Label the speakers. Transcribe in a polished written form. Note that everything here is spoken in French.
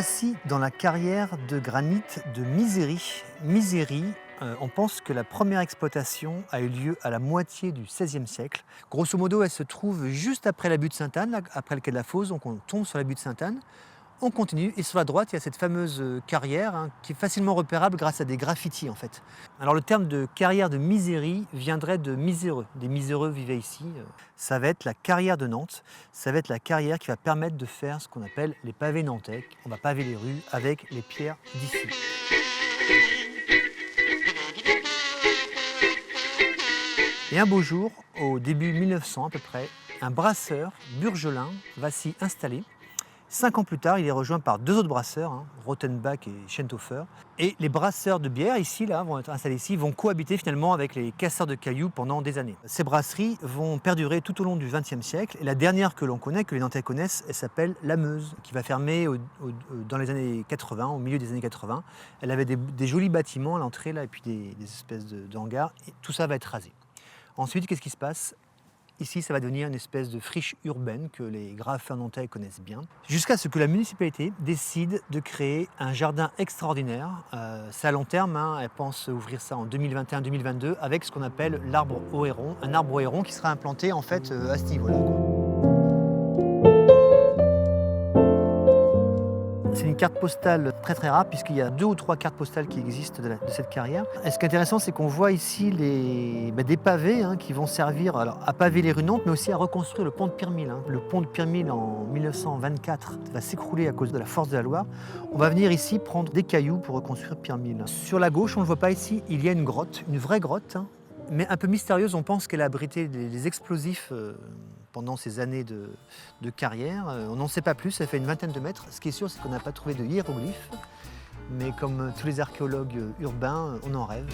Speaker 1: voici dans la carrière de granit de Misery. Misery, on pense que la première exploitation a eu lieu à la moitié du XVIe siècle. Grosso modo, elle se trouve juste après la butte de Sainte-Anne, là, après le quai de la Fosse, donc on tombe sur la butte de Sainte-Anne. On continue et sur la droite, il y a cette fameuse carrière qui est facilement repérable grâce à des graffitis en fait. Alors le terme de carrière de Misery viendrait de miséreux. Des miséreux vivaient ici. Ça va être la carrière de Nantes. Ça va être la carrière qui va permettre de faire ce qu'on appelle les pavés nantais. On va paver les rues avec les pierres d'ici. Et un beau jour, au début 1900 à peu près, un brasseur burgelin va s'y installer. 5 ans plus tard, il est rejoint par 2 autres brasseurs, Rothenbach et Schenthofer. Et les brasseurs de bière ici, là, vont être installés ici, vont cohabiter finalement avec les casseurs de cailloux pendant des années. Ces brasseries vont perdurer tout au long du XXe siècle. Et la dernière que l'on connaît, que les Nantais connaissent, elle s'appelle La Meuse, qui va fermer dans les années 80, au milieu des années 80. Elle avait des jolis bâtiments à l'entrée, là, et puis des espèces de hangars. Et tout ça va être rasé. Ensuite, qu'est-ce qui se passe ? Ici, ça va devenir une espèce de friche urbaine que les graffeurs nantais connaissent bien, jusqu'à ce que la municipalité décide de créer un jardin extraordinaire. C'est à long terme, elle pense ouvrir ça en 2021-2022 avec ce qu'on appelle l'arbre au héron, un arbre au héron qui sera implanté en fait à ce niveau-là. C'est une carte postale très très rare puisqu'il y a 2 ou 3 cartes postales qui existent de cette carrière. Et ce qui est intéressant, c'est qu'on voit ici des pavés qui vont servir à paver les rues Nantes, mais aussi à reconstruire le pont de Pirmil. Le pont de Pirmil en 1924 va s'écrouler à cause de la force de la Loire. On va venir ici prendre des cailloux pour reconstruire Pirmil. Sur la gauche, on ne le voit pas ici, il y a une grotte, une vraie grotte, mais un peu mystérieuse. On pense qu'elle a abrité des explosifs pendant ces années de carrière. On n'en sait pas plus, ça fait une vingtaine de mètres. Ce qui est sûr, c'est qu'on n'a pas trouvé de hiéroglyphes. Mais comme tous les archéologues urbains, on en rêve.